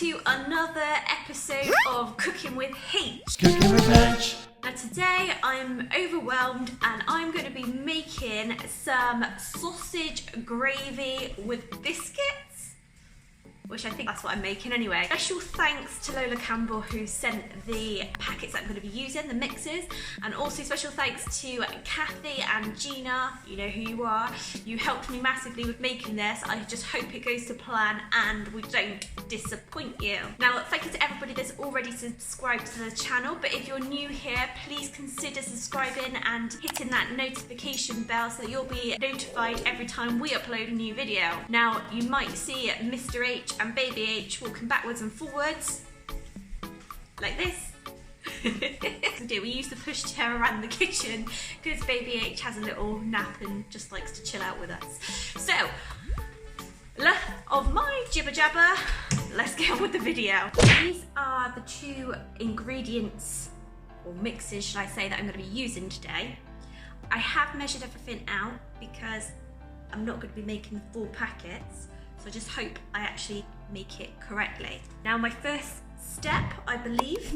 to another episode of Cooking with H. Cooking with H. Now today I'm overwhelmed and I'm going to be making some sausage gravy with biscuits, which I think that's what I'm making anyway. Special thanks to Lola Campbell who sent the packets that I'm going to be using, the mixes, and also special thanks to Kathy and Gina, you know who you are. You helped me massively with making this. I just hope it goes to plan and we don't disappoint you. Now thank you to everybody that's already subscribed to the channel, but if you're new here, please consider subscribing and hitting that notification bell so that you'll be notified every time we upload a new video. Now you might see Mr. H and Baby H walking backwards and forwards like this. We use the push chair around the kitchen because Baby H has a little nap and just likes to chill out with us. So, enough of my jibber jabber, let's get on with the video. These are the two ingredients, or mixes should I say, that I'm going to be using today. I have measured everything out because I'm not going to be making the full packets. So I just hope I actually make it correctly. Now my first step, I believe,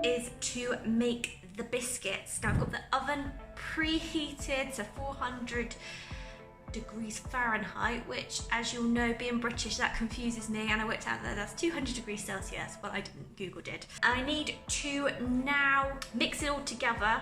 is to make the biscuits. Now I've got the oven preheated to 400 degrees Fahrenheit, which, as you'll know, being British, that confuses me, and I worked out that that's 200 degrees Celsius. Well, I didn't, Google did. I need to now mix it all together,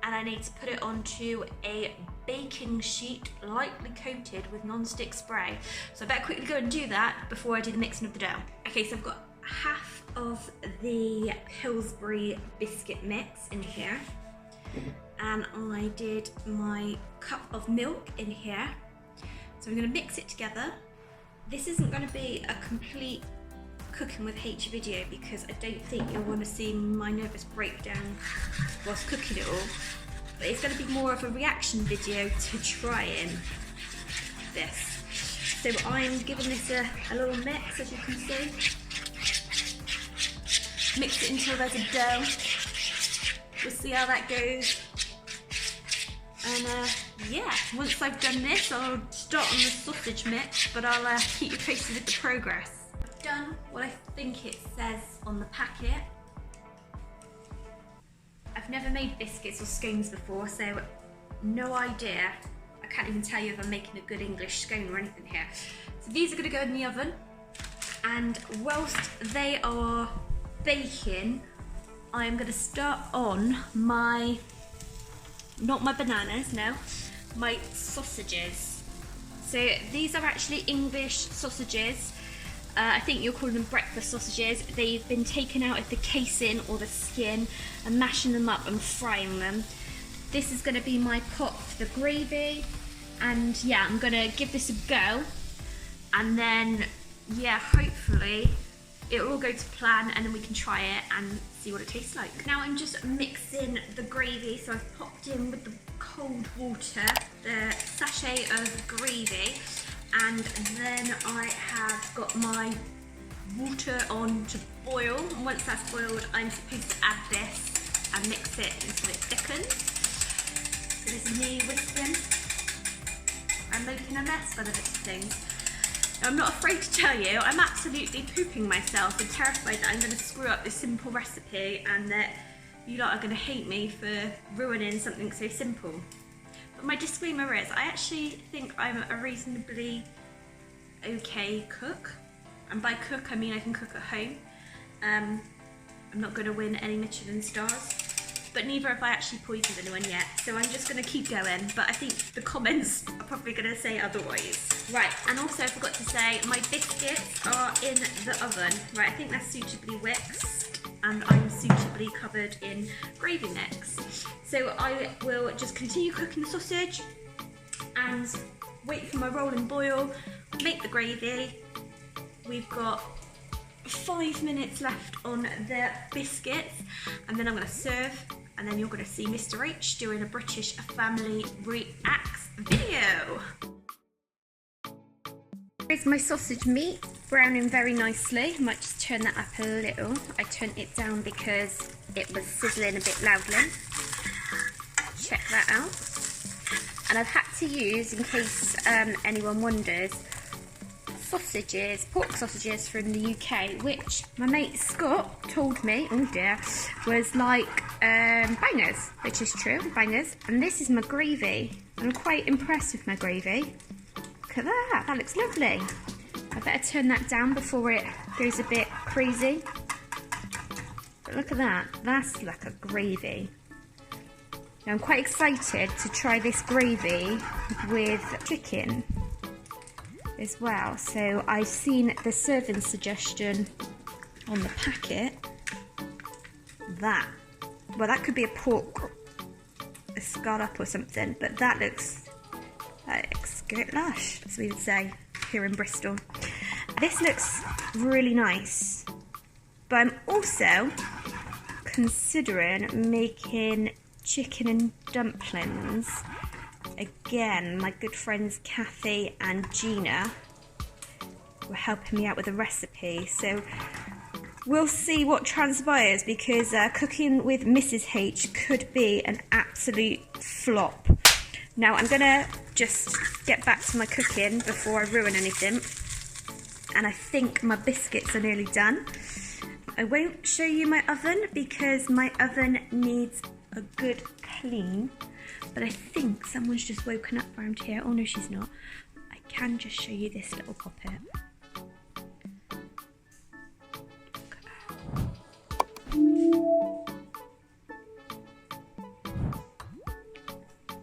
and I need to put it onto a baking sheet lightly coated with non-stick spray. So I better quickly go and do that before I do the mixing of the dough. Okay, so I've got half of the Pilsbury biscuit mix in here, and I did my cup of milk in here. So I'm going to mix it together. This isn't going to be a complete Cooking with H video because I don't think you'll want to see my nervous breakdown whilst cooking it all. But it's going to be more of a reaction video to trying this. So I'm giving this a little mix, as you can see. Mix it until there's a dough. We'll see how that goes. And yeah, once I've done this, I'll start on the sausage mix, but I'll keep you posted with the progress. I've done what I think it says on the packet. I've never made biscuits or scones before, so no idea. I can't even tell you if I'm making a good English scone or anything here. So these are going to go in the oven, and whilst they are baking, I'm going to start on my, not my bananas, no, my sausages. So these are actually English sausages. I think you'll call them breakfast sausages. They've been taken out of the casing or the skin and mashing them up and frying them. This is going to be my pot for the gravy, and yeah, I'm going to give this a go, and then yeah, hopefully it will all go to plan and then we can try it and see what it tastes like. Now I'm just mixing the gravy, so I've popped in with the cold water the sachet of gravy, and then I have got my water on to boil, and once that's boiled I'm supposed to add this and mix it until it thickens. So this is me whisking. I'm making a mess by the looks of things. I'm not afraid to tell you, I'm absolutely pooping myself and terrified that I'm going to screw up this simple recipe and that you lot are going to hate me for ruining something so simple. But my disclaimer is, I actually think I'm a reasonably okay cook. And by cook, I mean I can cook at home. I'm not going to win any Michelin stars, but neither have I actually poisoned anyone yet. So I'm just going to keep going, but I think the comments are probably going to say otherwise. Right, and also I forgot to say, my biscuits are in the oven. Right, I think they're suitably whisked, and I'm suitably covered in gravy mix. So I will just continue cooking the sausage and wait for my rolling boil, make the gravy. We've got 5 minutes left on the biscuits, and then I'm going to serve, and then you're going to see Mr. H doing a British family reacts video. Here's my sausage meat, browning very nicely. I might just turn that up a little. I turned it down because it was sizzling a bit loudly. Check that out. And I've had to use, in case anyone wonders, sausages, pork sausages from the UK, which my mate Scott told me, oh dear, was like bangers, which is true, bangers. And this is my gravy. I'm quite impressed with my gravy. Look at that, that looks lovely. I better turn that down before it goes a bit crazy. But look at that, that's like a gravy. Now I'm quite excited to try this gravy with chicken as well. So I've seen the serving suggestion on the packet. Well, that could be a pork, a scallop or something, but that looks good lush, as we would say here in Bristol. This looks really nice, but I'm also considering making chicken and dumplings. Again, my good friends Kathy and Gina were helping me out with the recipe, so we'll see what transpires, because cooking with Mrs. H could be an absolute flop. Now I'm gonna just get back to my cooking before I ruin anything, and I think my biscuits are nearly done. I won't show you my oven because my oven needs a good clean, but I think someone's just woken up around here. Oh no, she's not. I can just show you this little poppet.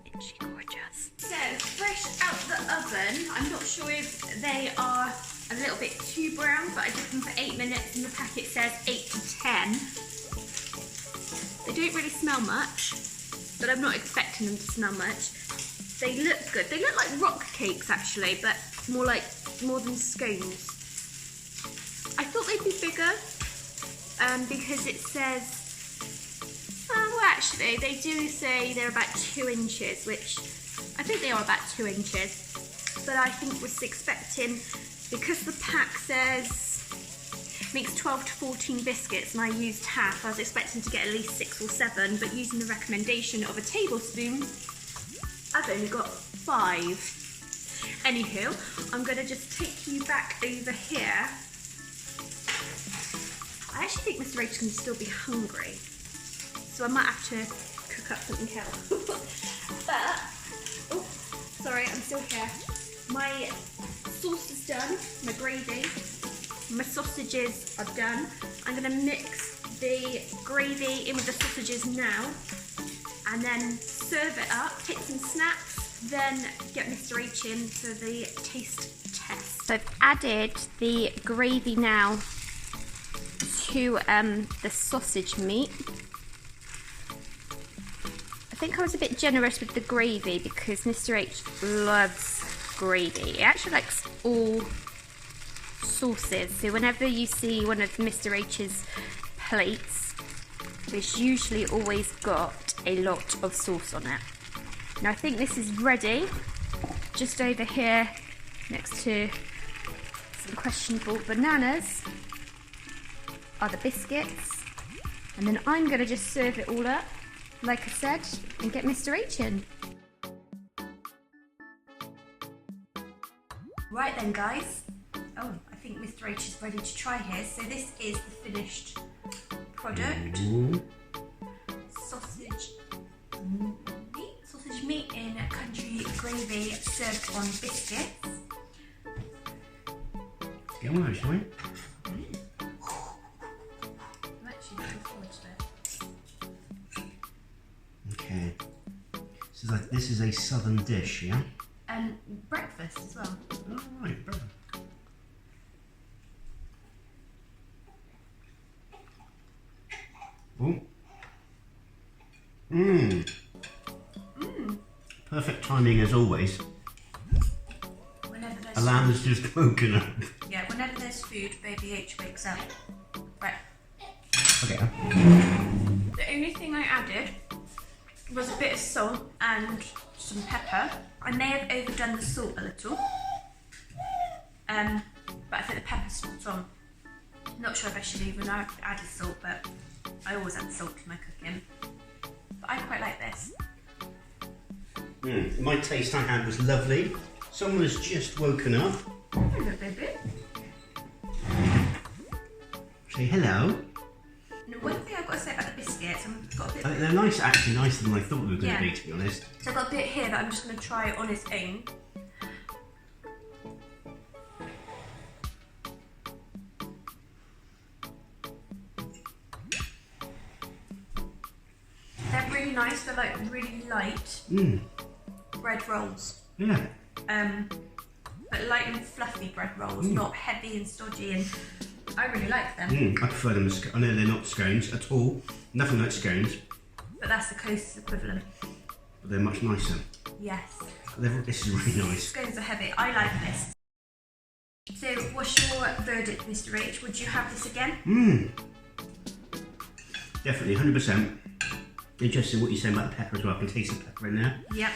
Isn't she gorgeous? So, fresh out the oven. I'm not sure if they are a little bit too brown, but I did them for 8 minutes and the packet says 8 to 10. They don't really smell much, but I'm not expecting them to smell much. They look good. They look like rock cakes actually, but more than scones. I thought they'd be bigger because it says, well actually they do say they're about 2 inches, which I think they are about 2 inches, but I think was expecting, because the pack says makes 12 to 14 biscuits and I used half, I was expecting to get at least 6 or 7, but using the recommendation of a tablespoon, I've only got 5. Anywho, I'm going to just take you back over here. I actually think Mr. H can still be hungry, so I might have to cook up something else. But, oh, sorry, I'm still here. My sauce is done, my gravy. My sausages are done. I'm going to mix the gravy in with the sausages now and then serve it up, take some snaps, then get Mr. H in for the taste test. So I've added the gravy now to the sausage meat. I think I was a bit generous with the gravy because Mr. H loves gravy. He actually likes all sauces, so whenever you see one of Mr. H's plates, there's usually always got a lot of sauce on it. Now I think this is ready. Just over here next to some questionable bananas are the biscuits, and then I'm going to just serve it all up like I said and get Mr. H in. Right then guys, oh, I think Mr. H is ready to try his. So this is the finished product. Sausage meat in country gravy served on biscuits. Get one actually. I'm actually looking forward to it. Okay. So this is a southern dish, yeah? And breakfast as well. Oh, right, breakfast. Oh. Mmm. Mmm. Perfect timing as always. Whenever there's Alarm has just woken up. Yeah, whenever there's food, baby H wakes up. Right. Okay. The only thing I added was a bit of salt and some pepper. I may have overdone the salt a little, but I think the pepper's spot on. Not sure if I should even add salt, but I always add salt to my cooking. But I quite like this. My taste I had was lovely. Someone has just woken up. Hello, baby. Say hello. And one thing I've got to say about the biscuits, I've got a bit. They're nice, actually nicer than I thought they were going to Yeah. be, to be honest. So I've got a bit here that I'm just going to try on its own. They're really nice. They're like really light bread rolls. Yeah. But light and fluffy bread rolls, not heavy and stodgy, and I really like them. I prefer them as, I know they're not scones at all. Nothing like scones. But that's the closest equivalent. But they're much nicer. Yes. This is really nice. Scones are heavy. I like this. So, what's your verdict, Mr. H? Would you have this again? Definitely, 100%. Interesting what you're saying about the pepper as well. I can taste the pepper in there. Yep.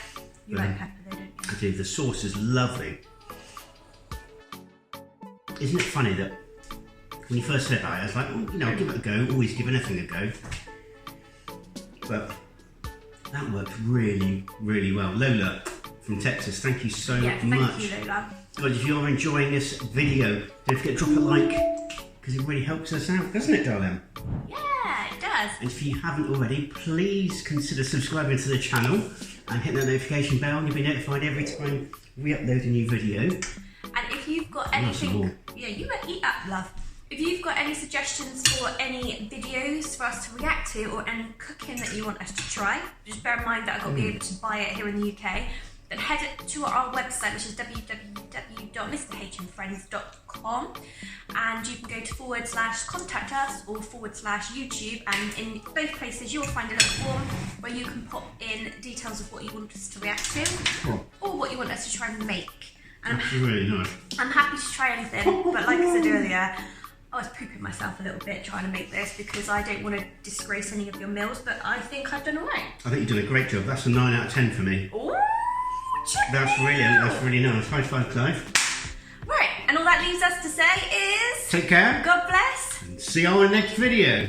You like pepper though, don't you? I do. The sauce is lovely. Isn't it funny that when you first said that, I was like, oh, you know, give it a go. Always give anything a go. But that worked really, really well. Lola from Texas, thank you so much. Thank you, Lola. Guys, if you're enjoying this video, don't forget to drop a like, because it really helps us out, doesn't it, darling? Yeah, it does. And if you haven't already, please consider subscribing to the channel and hit that notification bell, and you'll be notified every time we upload a new video. And if you've got anything, yeah, you better eat that, love. If you've got any suggestions for any videos for us to react to, or any cooking that you want us to try, just bear in mind that I've got to be able to buy it here in the UK, then head to our website, which is www.mrhandfriends.com, and you can go to /contact us or /YouTube, and in both places you'll find a little form where you can pop in details of what you want us to react to, or what you want us to try and make. And That's really nice. I'm happy to try anything, but like I said earlier, I was pooping myself a little bit trying to make this because I don't want to disgrace any of your meals, but I think I've done alright. I think you've done a great job. That's a 9 out of 10 for me. Ooh, check That's brilliant. That's really nice. High five, Clive. Right, and all that leaves us to say is... Take care. God bless. And see you on the next video.